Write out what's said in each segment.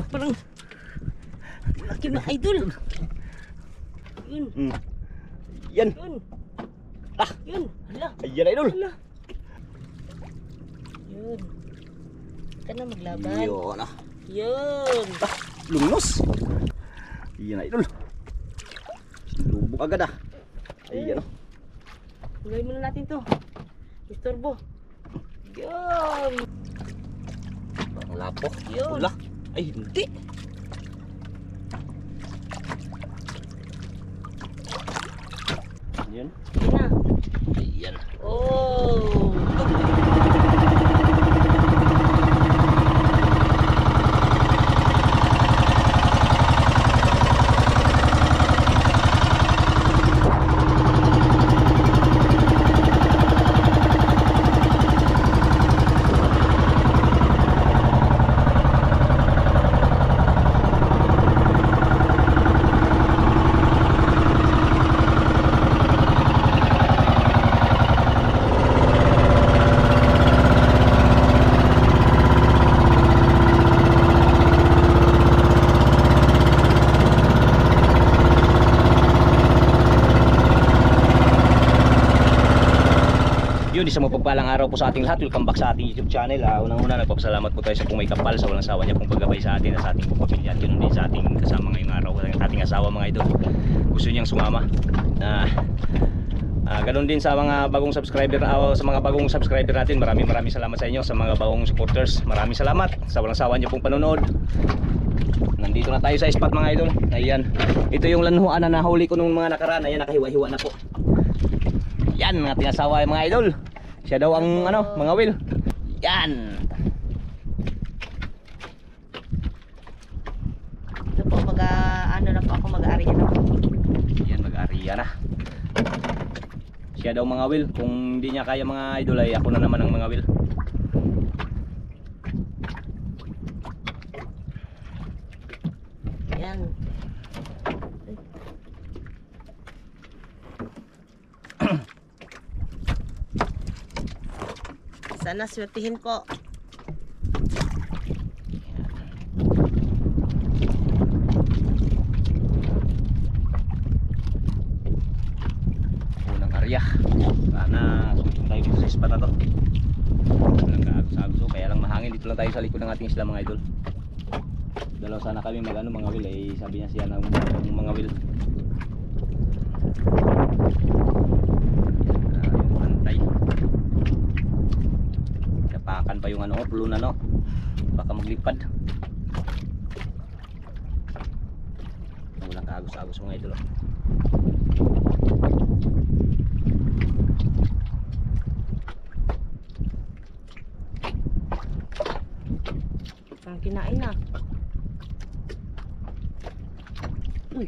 Parang laki mga idol. Yun. Yan. Yun. Ah, Yun. Hala. ayan idol. Hala. Yun. Ka na maglaban. Yun ah. Yun. Ah, lumnos. Ayan idol. Lubog agad ah. Ayan oh. Gawin muna natin to. Istorbo. Yun. Ang lapo. Yun. Wala. Ay hindi. Yan. Yun na. Ayan. Oh. Yun, isang mapagpalang araw po sa ating lahat. Welcome back sa ating YouTube channel. Unang-una, nagpapasalamat po tayo sa kung may kapal sa walang sawa niya pong paggabay sa atin at sa ating pamilya. At yun din sa ating kasama ngayong araw, ating asawa mga idol. Gusto niyang sumama. Ganun din sa mga bagong subscriber, sa mga bagong subscriber natin. Maraming salamat sa inyo, sa mga bagong supporters. Maraming salamat sa walang sawa niyo pong panonood. Nandito na tayo sa spot mga idol. Ayan. Ito yung lanhuan na nahuli ko nung mga nakaraan. Ayan, nakahiwa-hiwa na po. Yan, mga asawa mga idol. Siya daw ang mga will. Yan. Ito po na po ako mag-aariya na po. Yan, mag-aariya na. Siya daw mga will. Kung hindi niya kaya mga idol ay ako na naman ang mga will. Yan. Sana swertihin po. Unang arya. Sana susunod tayo dito sa spot na to. Walang kaagos-agos. Kaya lang mahangin. Dito lang tayo sa likod ng ating isla mga idol. Dalaw sana kami mga will. Eh, sabi niya siya ng mga will. Yung pantay. Tapakan pa yung pulun baka maglipad. Walang kaagos-agos mga idol. Ang kinain na. Uy.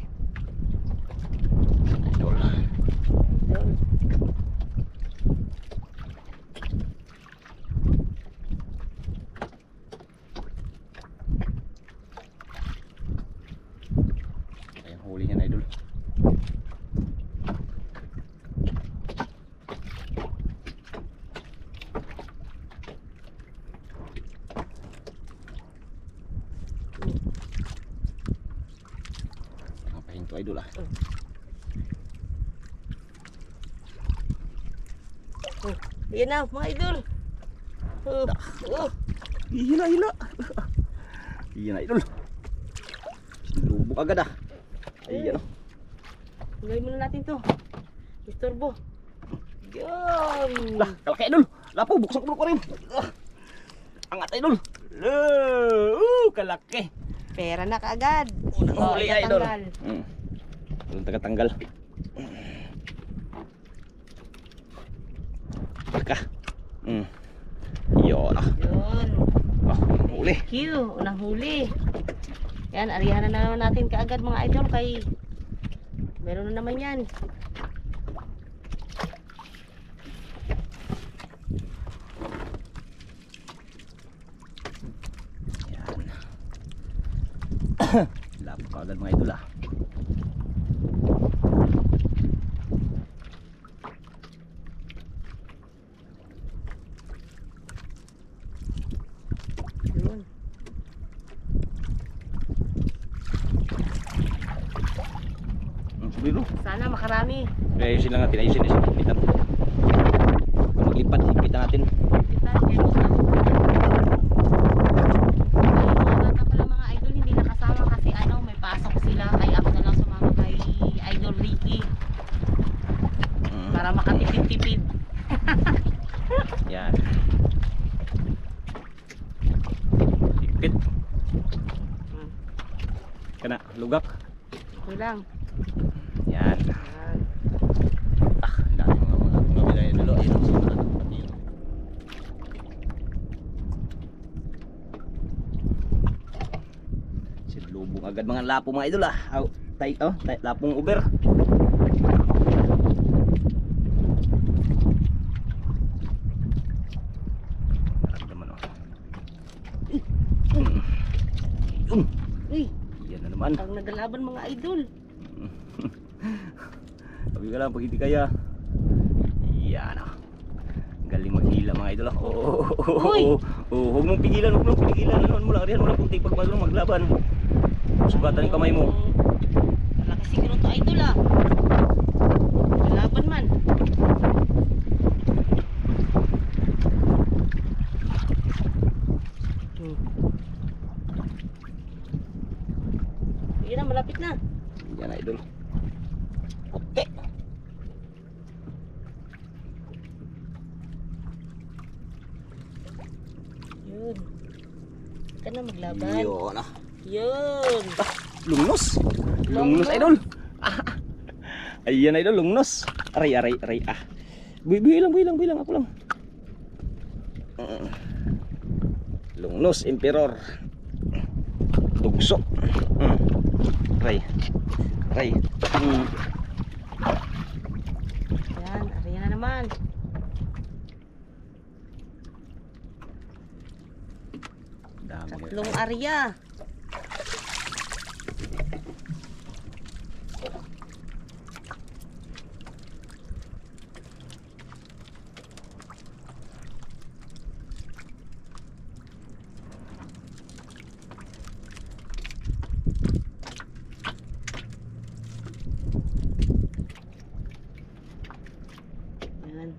Idol. Ayan, huli niyan idol. Ngapain to idol Oh, yan na mga idol. Hila. Iyan idol. Lubog agad Ayan Gawin muna natin to. Istorbo. Yun. Lah, kalaki idol. Lapo, buksan ko rin. Angat idol. Kalaki. Pera na kaagad. Unang huli idol. itatanggal. Walang tagatanggal. Baka. Yun Yun. unang huli. Thank you. Unang huli. Yan, arihan na naman natin kaagad mga idol kay meron na naman yan. Yan. Lapo ka agad mga idol Yun. Biro. Sana makarami. Ayusin lang natin, ayusin. Higpitan. Maglipat, higpitan natin. Kita, kaya masama. Mga bata pala mga idol, hindi nakasama kasi ano, may pasok sila. Kaya ako na lang sumama kay Idol Ricky. Para makatipid-tipid. Yan. Higpit. Kana, lugak. Okay lang. Yan. Yan. Ah, ang dami mga bilay dulu. Ayun ang sumunod. Ayun. Silubong agad mga lapo mga idol ah. Aw, tay to, lapong uber. Naramdaman oh. Yun. Uy, Yan na naman. ang nagalaban mga idol. Sabi ka lang pag hindi kaya. Yan ah. Galing maghila mga idol ah. Uy! Huwag mong pigilan, huwag mong pigilan. Ano mo lang, arihan mo lang kung tipag maglaban. Sugatan yung kamay mo. Malaki siguro to idol ah. Laban man. Sige na, malapit na. Yan idol. Puti. Yun. Ka na maglaban. Yun ah. Yun. Lungnos. Lungnos idol. Ayan idol, lungnos. Aray, aray, aray ah. Buhi lang ako lang. Lungnos, emperor. Tugso. Aray. Aray. Yan, ariyan na naman. Dami. Tatlong arya. Yan.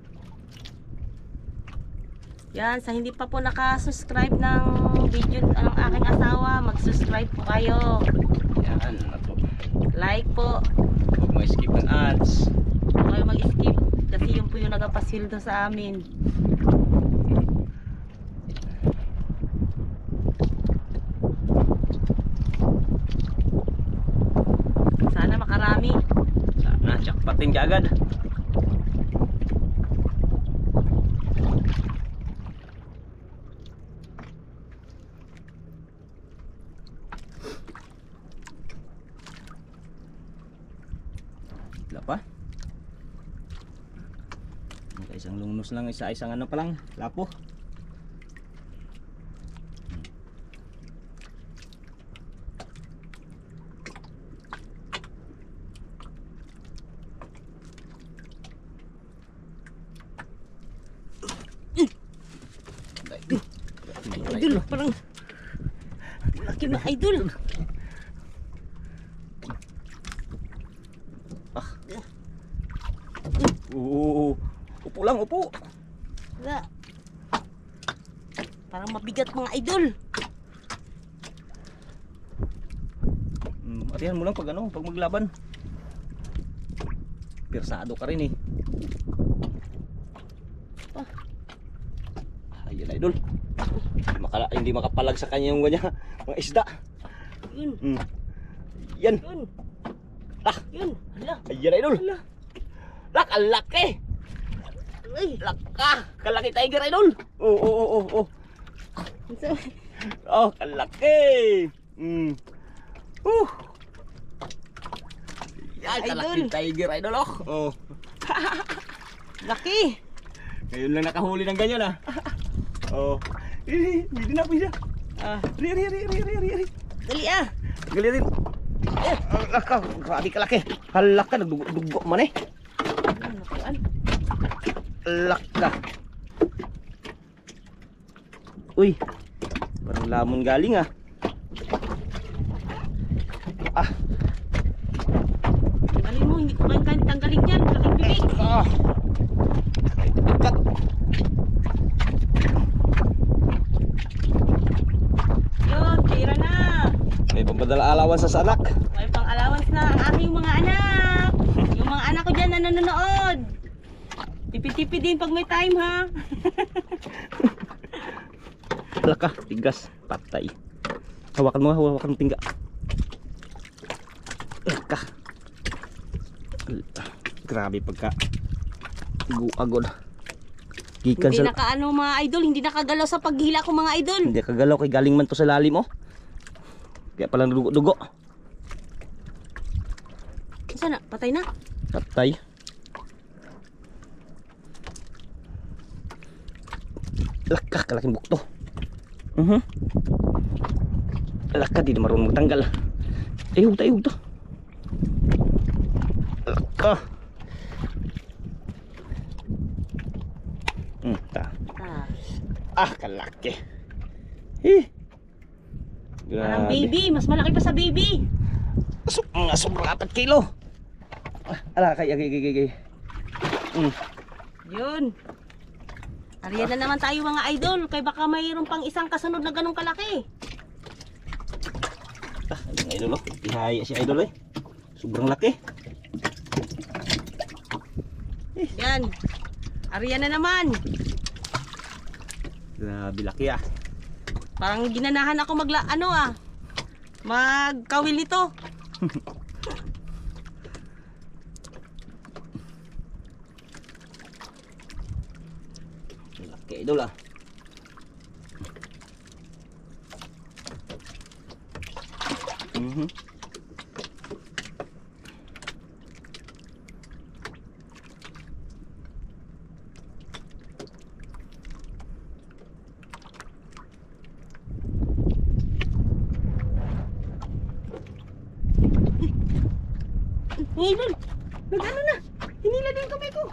Yan, sa hindi pa po naka-subscribe ng video ng aking asawa, mag-subscribe po kayo. Yan, nato. Like po. Huwag mo skip ng ads. Huwag kayo mag-skip kasi yun po yung nagapasildo sa amin. Sana makarami. Sana, jackpotin ka agad. Wala pa. Isang lungnos lang, isang ano pa lang, lapo. Idol, parang laki na idol. Oo, upo lang, upo. Wala. Parang mabigat mga idol. Arihan mo lang pag ano, pag maglaban. Pirsado ka rin eh. Ayun idol. Hindi makapalag sa kanya yung ganyan, mga isda. Yun. Yan. Yun. Ah, Yun. Hala. ayan idol. Hala. Lak, ang laki. Ay. Laka, kalaki tiger idol. Oo. Oh, kalaki. Yan, kalaki Idol. tiger idol oh. Oh. Laki. Ngayon lang nakahuli ng ganyan ah. Oh. Hindi na pisa. Ri. Dali ah. Gali rin. Laka, grabe kalaki. Halaka, nagdugo man eh. Nakuan. Laka. Uy. Parang lamon galing ah. Tanggalin mo, galing yan. Laking bibig. Ah. Bigat. Yun, tira na. May pampadala alawan sa anak. May pang allowance na ang aking mga anak. Yung mga anak ko dyan na nanonood. Tipi-tipi din pag may time ha. Laka, tigas, patay. Hawakan mo, hawakan mo tingga. Laka. Grabe pagka agod. Gikan Hindi sa nakaano mga idol, hindi nakagalaw sa paghila ko mga idol. hindi kagalaw kay galing man to sa lalim oh. Kaya pala dugo-dugo. Sana, patay na. Patay. Laka, kalaking bukto. Laka, di na marunong magtanggal. Ayog to. Laka. Ta. Kalaki. Parang baby, mas malaki pa sa baby. Mga sobrang 4 kilo. Ala, kay. Yun. Ariyan na naman tayo mga idol, kay baka mayroon pang isang kasunod na ganong kalaki. Ang idol oh. Ihaya si idol eh. Sobrang laki. Yan. Ariyan na naman. Grabe laki ah. Parang ginanahan ako magkawil ito. Laki idol ah. Idol, nag-ano na? Hinila din kamay ko.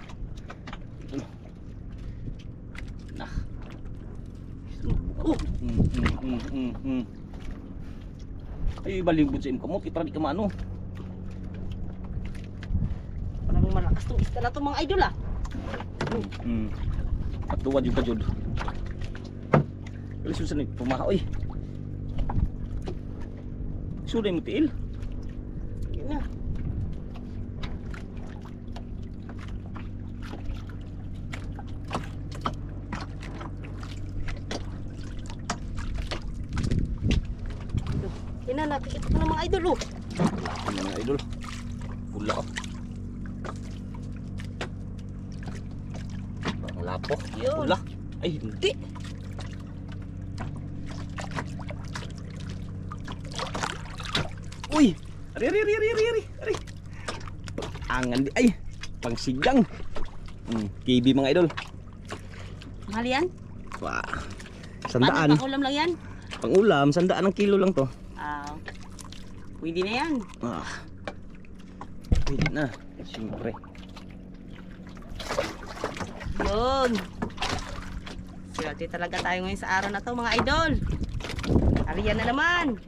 Nah. Oh, Ay, balibot sa imkamot. Para di ka maano. parang malakas tong isda na to mga idol ah. At luwad yung kajod. Kali susan ni pumaha oy. Suday mo tiil. Yun na. Yun na, nakikita ko ng mga idol oh. Ano mga idol? Pula oh. Ang lapo. Yun. Pula. Ay, hindi. Uy! Ari. Angan di. Ay! Pangsigang. KB mga idol. Mahal yan? Wah. Paano, Sandaan. pangulam lang yan? Pangulam, sandaan ang kilo lang to. Pwede na yan. Pwede na. Siyempre. Yun. Swerte talaga tayo ngayon sa araw na to mga idol. Ariyan na naman.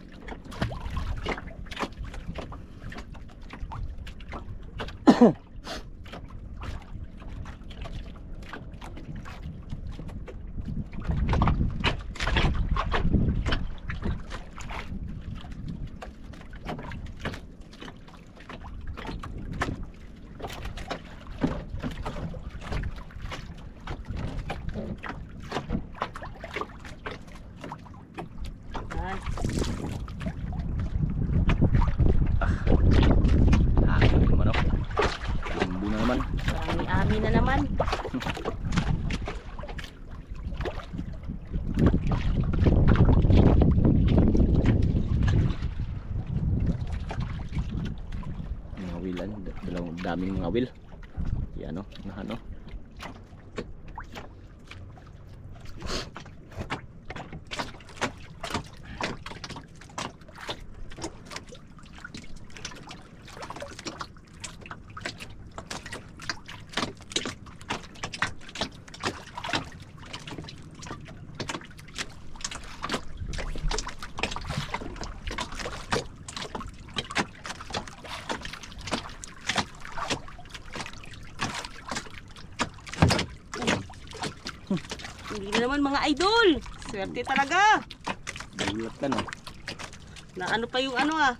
Ami na naman. Mga wilan, dalawang daming mga wil. Yan o, ano. naman mga idol. Swerte talaga. Gulat ka no. Na ano pa yung ano ah.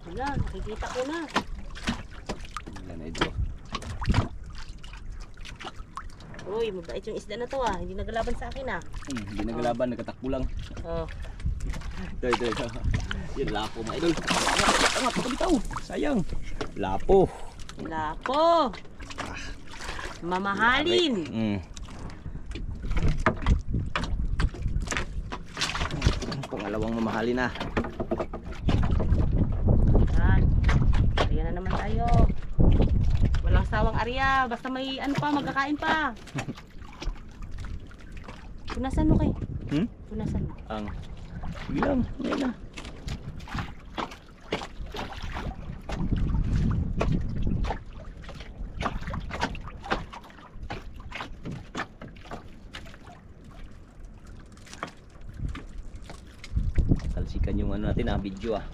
Wala, nakikita ko na. Yan idol. Uy, mabait yung isda na to ah. Hindi nagalaban sa akin ah. Hindi nagalaban, nagkatakbo lang. Oh. Ito. Yan, lapo mga idol. Angat, bitaw. Sayang. Lapo. Lapo. Mamahalin. Pangalawang mamahalin na. Yan. Ayan na naman tayo. Walang sawang Arya. Basta may ano pa, magkakain pa. Punasan mo kay. Punasan mo. Ang bilang, yan na. Talsikan yung ano natin video ah.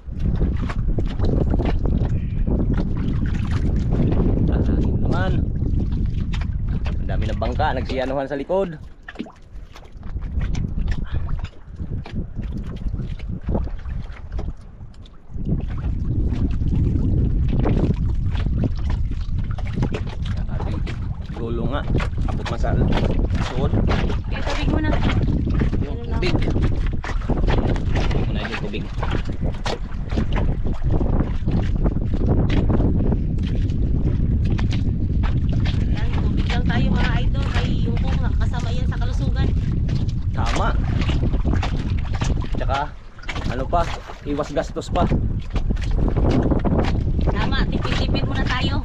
Talangin naman. Ang dami ng bangka, nagsiyanuhan sa likod. Gulo nga, abot masal. Suot. Kaya tabig mo na. Yung tubig. Muna yung tubig. Yan, tubig lang tayo mga idol. Kay yung kung kasama yan sa kalusugan. Tama. Tsaka, ano pa, iwas gastos pa. Tama, tipid-tipid muna tayo.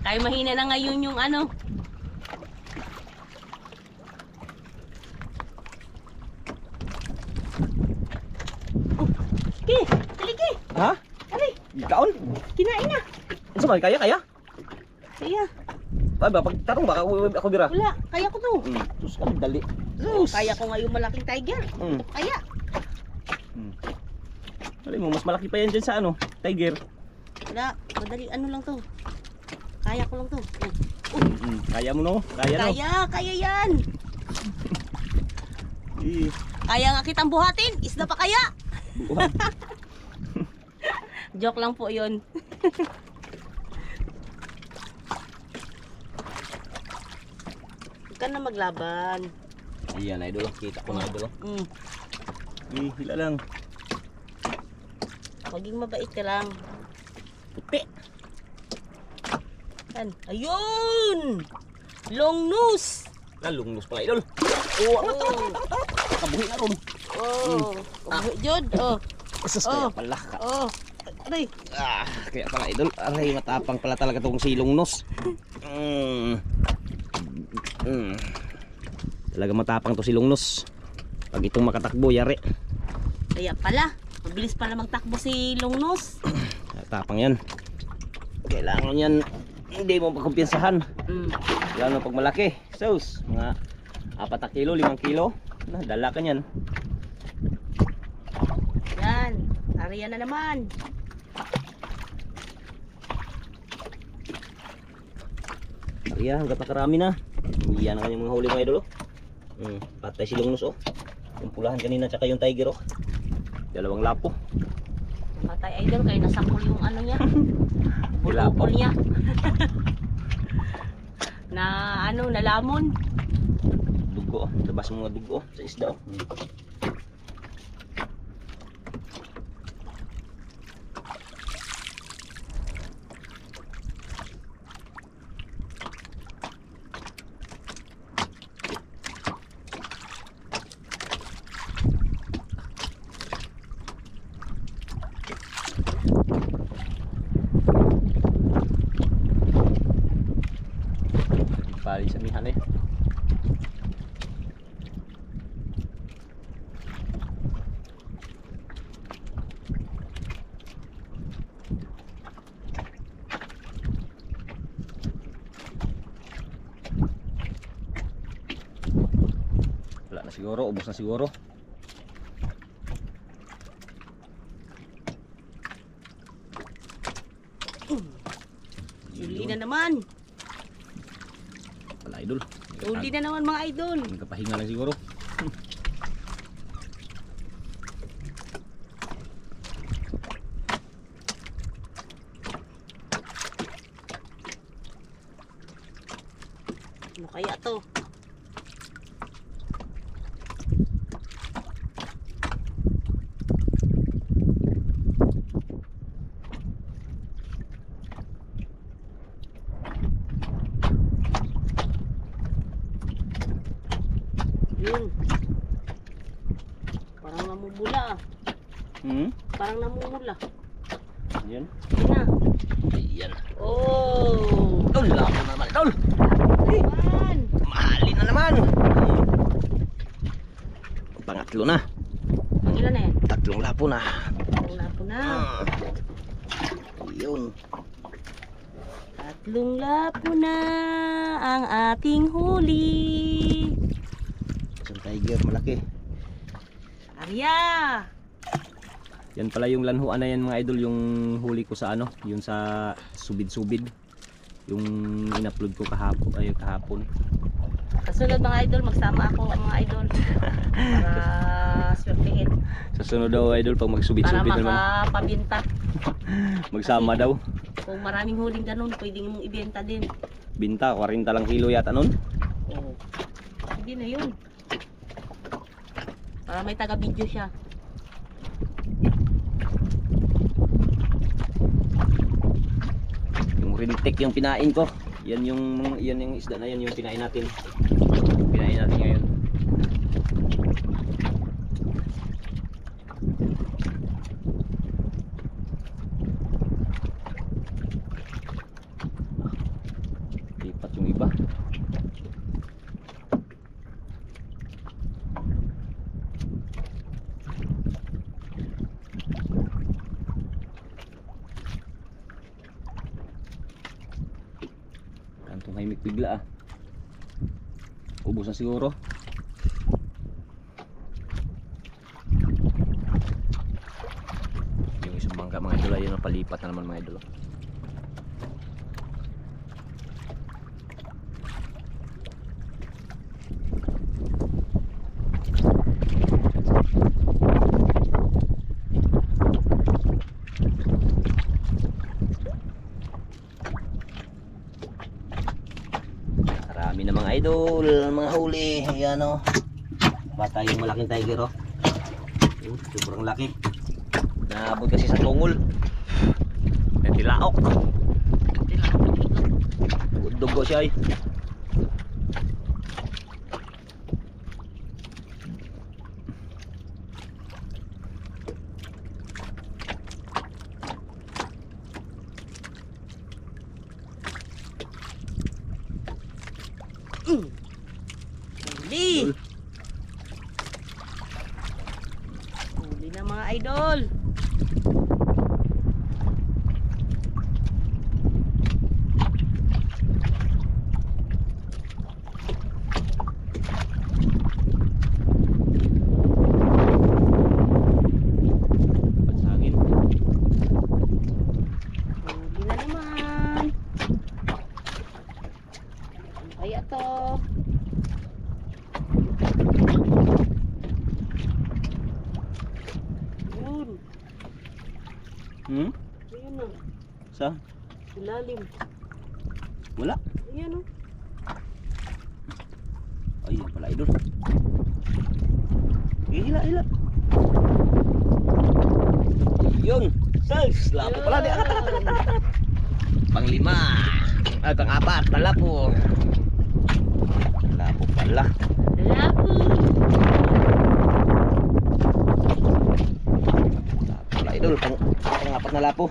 Tayo mahina na ngayon yung ano. Ki, taligi. Ha? Ali, Kaon? kinain na. Ano ba? Kaya? Kaya, Ay ba, pagtarong ba? Ako bira. wala. Kaya ko to. Sus ka, dali. Kaya ko nga yung malaking tiger. Kaya. Alam mo, mas malaki pa yan dyan sa ano, tiger. Wala, madali ano lang to. Kaya ko lang to. Kaya mo no? Kaya no? Kaya yan. Eh, Kaya nga kitang buhatin. Isda pa kaya? buhat. Joke lang po yun. Huwag ka na maglaban. Ayan, idol. Kita ko na, idol. Hila lang. Maging mabait ka lang. Puti. Yan. Ayun! Long nose! Lalungnos pala, idol. Oh, angat. Kabuhi na ron. Oh, Jod. Oh. Sus, Oh. kaya pala. Oh. Aray. Kaya pala, idol. Aray, matapang pala talaga itong silong nos. Talaga matapang to silong nos. Pag itong makatakbo, yari. Kaya pala. Mabilis pala magtakbo si long nose. Matapang yan. Kailangan yan, hindi mo pagkumpiyansahan. Lalo pag malaki. Sus, mga 4 na kilo, 5 kilo. Dala ka yan. Yan. Ariya na naman. Ariya, hanggat nakarami na. Yan na kanyang mga huli mga idol. Patay silong nos oh. Yung pulahan kanina tsaka yung tiger oh. 2 lapo. Patay idol kayo nasakol yung ano niya. Lapo. Bulbul niya. Na ano, nalamon. Dugo oh. Labas mga dugo oh. Sa isda oh. Bali sa mihan eh. Siguro, ubos na siguro. Uli na naman. Wala idol. Uli na naman mga idol. Nagkapahinga lang siguro. Ano kaya to? Yun. Parang namumula ah. Parang namumula. Yan. Yun na. Ayan. Oh! Idol, labo na naman idol. Ayan! Mahalin na naman. Pangatlo na. Ang ilan na yan? Tatlong lapo na. Wala po na. Yun. Tatlong lapo na ang ating huli. Isang tiger malaki. Arya! Yan pala yung lanhuan na yan mga idol, yung huli ko sa ano, yung sa subid-subid. Yung in-upload ko kahapon. Kasunod mga idol, magsama ako mga idol. Para swertihin. Sa sunod daw idol, pag Para magsubid-subid naman, makapabinta. magsama daw. Kung maraming huling ganun, pwedeng mong ibenta din. Binta, 40 lang kilo yata nun. Oo. Hindi na yun. Para may taga-video siya. Yung rintik yung pinain ko. Yan yung isda na yan yung pinain natin. Pinain natin ngayon. Lipat yung iba. Tumahimik bigla ah. Ubos na siguro. Yung isang bangka mga idol, ayun palipat na naman mga idol. Marami na mga idol, mga huli. Ayan o. Bata yung malaking tiger o. Sobrang laki. Naabot kasi sa tungol. May tilaok. Dugo siya ay. Huli! Huli na mga idol! Pansangin. Huli na naman! Ano kaya to? Yun. Ayun na. Sa? Ilalim. Wala. Ayan o. Ayun pala idol. Hila. Yun. Sals. Lapo pala. Di angat. Panglima. Ay, pang-apat. Lapo. Lapo pala. Lapo! Lapo pala idol. Pang-apat na lapo.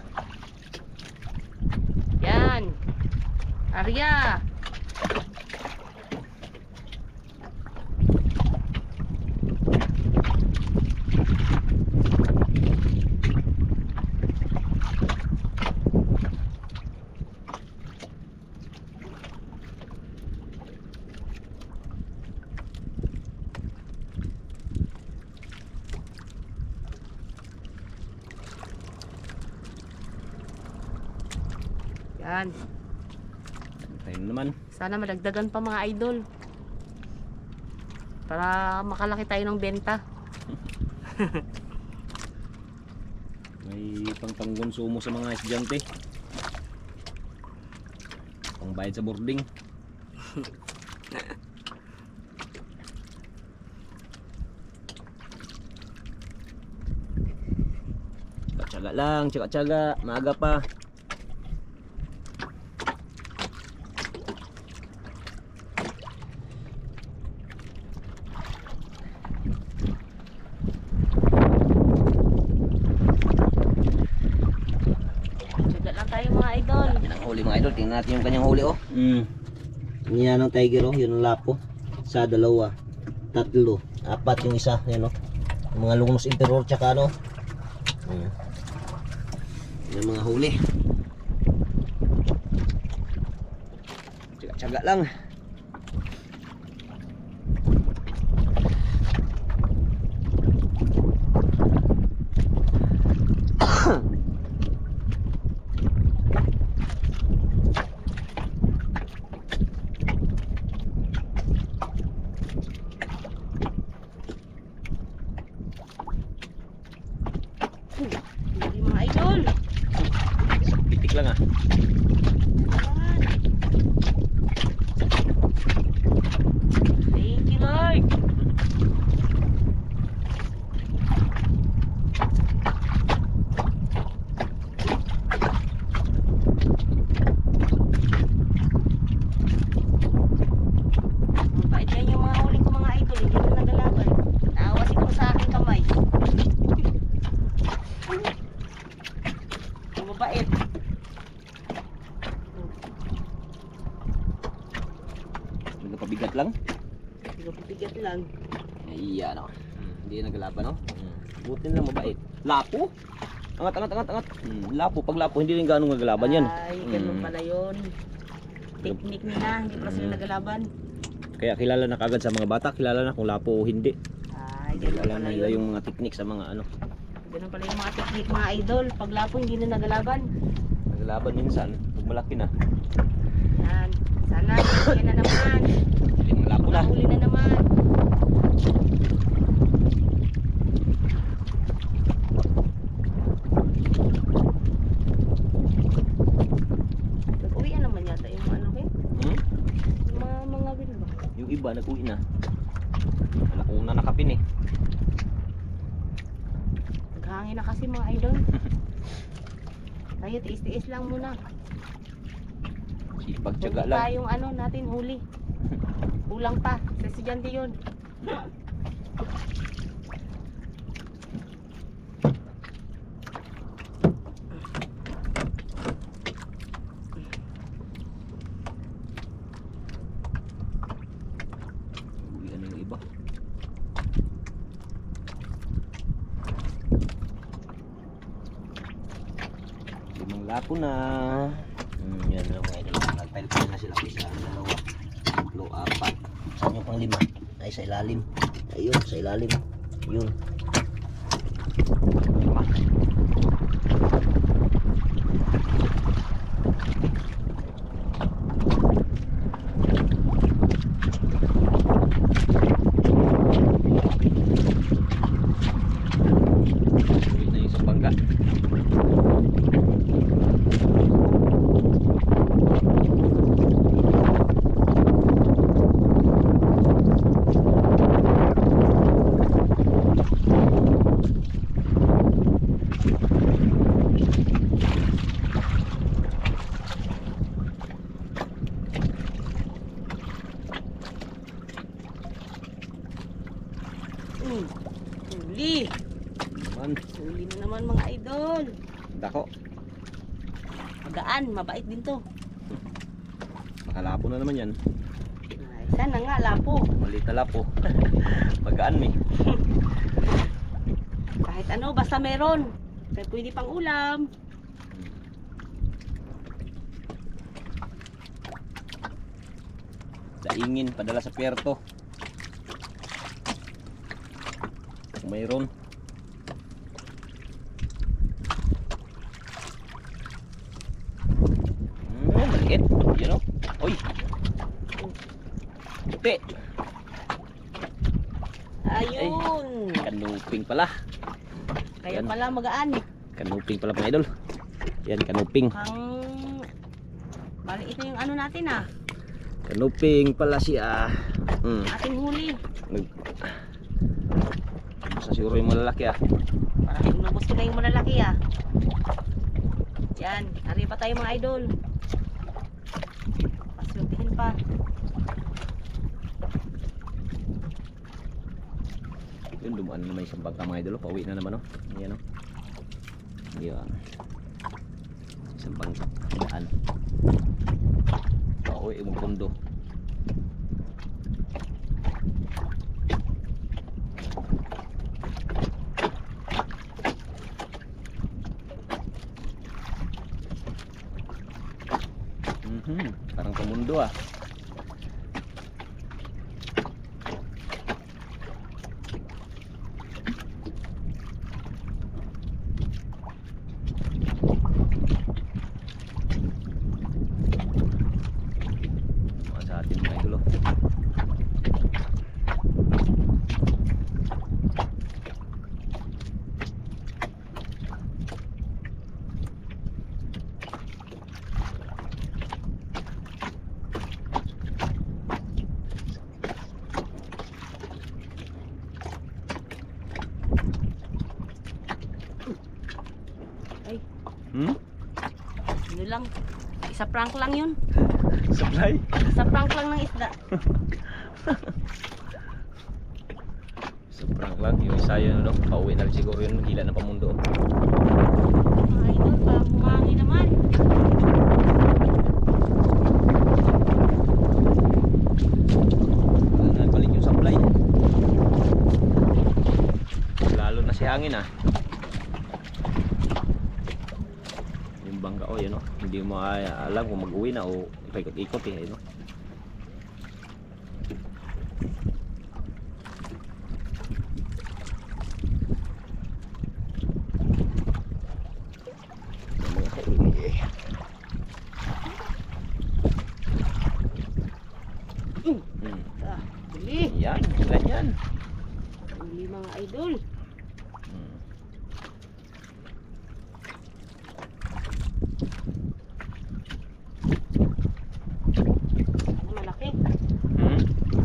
Yan. Arya. Yan. Tayo na naman. Sana madagdagan pa mga idol. Para makalaki tayo ng benta. May pangkonsumo sa mga estudyante. Pangbayad sa boarding. Tsaga lang, tsaga-tsaga, maaga pa. Tsaga lang tayo mga idol. Yan ang huli mga idol, tingnan natin yung kanyang huli oh. Yan ang tiger oh, yun ang lapo. Sa dalawa, tatlo, apat yung isa, yan oh. Yung mga lungnos emperor tsaka ano. Yan ang mga huli. Tsaga-tsaga lang. Hindi mga idol. Pitik lang ah. Thank you Lord. Mabait yan yung mga huli ko mga idol. Hindi na nagalaban. Naawa siguro sa aking kamay. Ang mabait. Nagpabigat lang. Bigat lang. Ayan oh. Hindi naglaban no. Buti lang mabait. Lapo. Angat. Lapo, pag lapo hindi rin gaano naglaban yan. Ay, ganun pala yun. Technique nila, hindi pa sila nagalaban. Kaya kilala na kagad sa mga bata, kilala na kung lapo o hindi. Ay, ganun Kilala pala na nila yun. yung mga technique sa mga ano. Ganun pala yung mga technique mga idol. Pag lapo, hindi na nagalaban. Naglaban minsan, pag malaki na. Yan. Sana, yan na naman. Hindi mga lapo na. Huli na naman. Nag-uwi naman yata yung ano eh. Hmm? Yung mga wil ba? Yung iba nag-uwi na. Nakuna nakapin eh. Naghangin na kasi mga idol. Kaya tiis-tiis lang muna. Sipag tiyaga Huwag lang. tayong ano natin huli. Kulang pa. Sa estudyante yun. Uwi na yung iba. Limang lapo na. Yan lang mga idol. Nagpile na sila isa, dalawa, tatlo, apat. Saan yung pang lima? Ay sa ilalim. Ayun, sa ilalim. Yun. Lima. Uwi na yung sa bangka. Huli. Naman. Huli na naman mga idol. Dako. Magaan, mabait din to. Makalapo na naman yan. Ay, sana nga lapo. Maliit na lapo. Magaan mi. Kahit ano, basta meron. Kaya pwede pang ulam. Daingin, padala sa Puerto. Kung mayroon. maliit. Yun o. Uy. Puti. Ayun. Kanuping pala. Kaya Yan. pala magaan. Kanuping pala mga idol. Yan, kanuping. Bali ito yung ano natin ah. Kanuping pala siya. Ating huli. Basta siguro yung malalaki ah. Parang inubos ko na yung malalaki ah. Yan. Ari pa tayo mga idol. Pasultihin pa. Yun, dumaan na naman isang bangka mga idol. Pauwi na naman o. Yan o. Yan. Isang bangka. Daan. Pauwi yung pundo. Parang pamundo ah. Mga sa atin mga idol oh. Ano lang. Isa prank lang yun. Supply? Isa prank lang ng isda. Sobrang lang. Yung isa yun no. Pauwi na rin siguro yun. Hila ng pamundo. Mga idol, parang bumangi naman. Nagbalik yung supply. Lalo na si hangin ah. Yung bangka o yun o. Hindi mo alam kung mag-uwi na o ikot-ikot eh. No? Huli. Yan, ganyan. Huli mga idol. Malaki.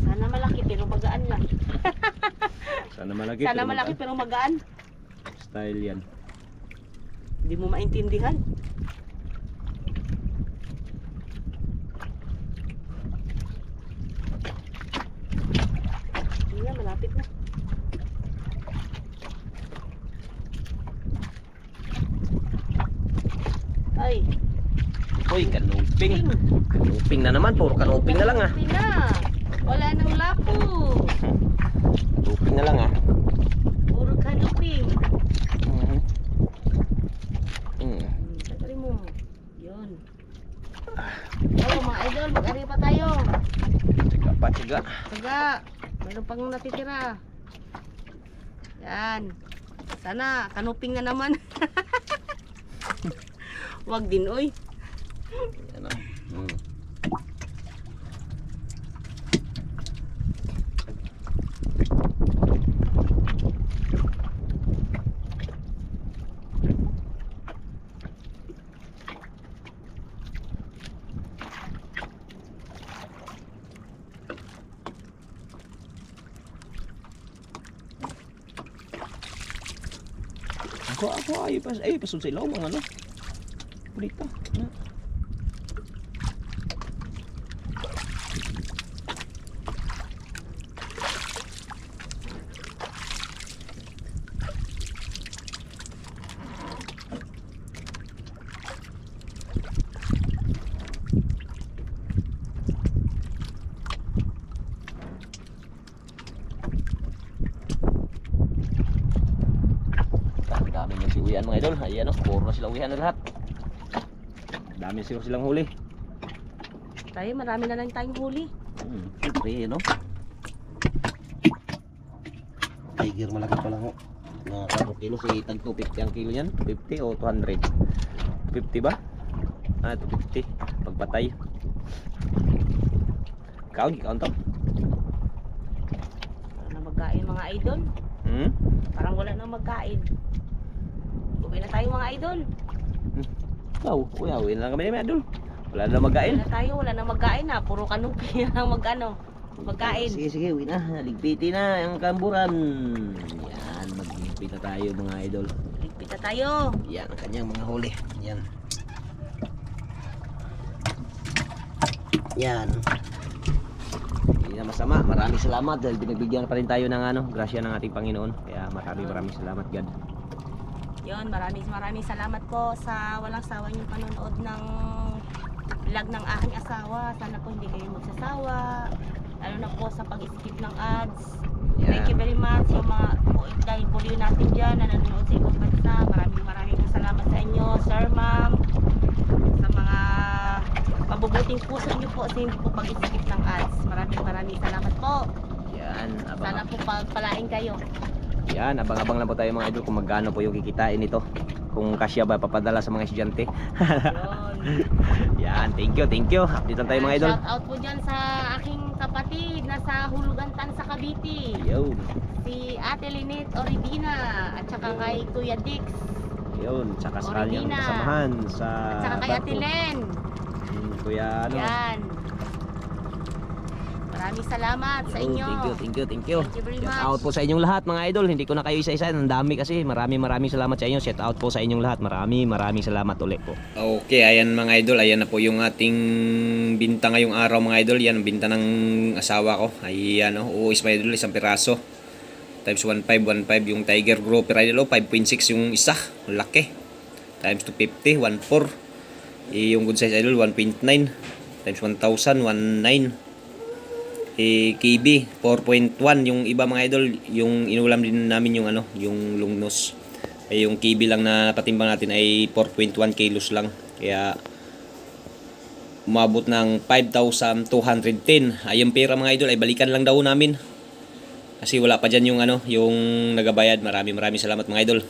Sana malaki pero magaan lang. Sana malaki. Sana pero malaki pero magaan. style yan. Hindi mo maintindihan. Iya, malapit na. Ay, Uy, kanuping. Kanuping na naman. Puro kanuping na lang ah. kanuping na. Wala nang lapo. Kanuping na lang ah. Puro kanuping. Mm. Tagalin mo. Yun. Hello mga idol, mag-ari pa tayo. Tiga pa, tiga. Taga, meron pang natitira. Yan. Sana, kanuping na naman. Wag din, oy. Yan ah. Ako ay pasod sa ilaw mga ano. Pulita. Na. Dami na si uwian mga idol. Ayan o, puro na sila uwian na lahat. Dami siguro silang huli. Tayo, marami na lang tayong huli. Siyempre yun o. Tiger malaki pa lang ho. Na 4 kilo si Tag 250 ang kilo yan. 50 o 200? 50 ba? Ah, 250. pagpatay. Kaon to. Wala na magkain mga idol. Parang wala na magkain. Uwi na tayo mga idol. Uwi na lang kami ni Idol. Wala na magkain. Wala na magkain na. Puro kanupi lang magkain. Sige, uwi na. Ligpitin na ang kamburan. Yan, magligpit na tayo mga idol. Ligpit na tayo. Yan ang kanyang mga huli. Yan. Yan. Hindi na masama. Maraming salamat dahil binagbigyan pa rin tayo ng grasya ng ating Panginoon. Kaya maraming salamat God. Yon, maraming salamat po sa walang sawa niyong panonood ng vlog ng aking asawa. Sana po hindi kayo magsasawa. Lalo na po sa pag-skip ng ads. Thank you very much yung mga OFW natin dyan na nanonood sa ibang bansa. Maraming salamat sa inyo, Sir Ma'am. Sa mga mabubuting puso niyo po sa hindi po pag-skip ng ads. Maraming salamat po. Yan. Sana po pagpalain kayo. Yan, abang-abang lang po tayo mga idol kung magkano po yung kikitain nito. Kung kasya ba papadala sa mga estudyante. Yan, thank you. Update lang tayo mga idol. Shout out po dyan sa aking kapatid na sa Hulugantan sa Cavite. Yun. Si Ate Lynette Oribina at saka kay Kuya Dix. Yun, tsaka sa kanyang Oribina. kasamahan sa At saka kay Ate barko. Len. Kuya Yan. Maraming salamat sa inyo. Thank you. Thank you very Shout much. out po sa inyong lahat mga idol. Hindi ko na kayo isa-isa. Ang dami kasi. Maraming salamat sa inyo. Shout out po sa inyong lahat. Maraming salamat ulit po. Okay, ayan mga idol. Ayan na po yung ating binta ngayong araw mga idol. Yan, binta ng asawa ko. Ayan o. Uus mga idol. Isang piraso. Times 1.5 yung Tiger Grouper idol. 5.6 yung isa. Laki. Times 250. 1.4. Yung good size idol. 1.9. Times 1,000. 1.9. KB 4.1 yung iba mga idol, yung inulam din namin yung yung lungnos. Yung KB lang na patimbang natin ay 4.1 kilos lang. Kaya umabot ng 5,210. Yung pera mga idol ay balikan lang daw namin. Kasi wala pa diyan yung yung nagabayad. Maraming salamat mga idol.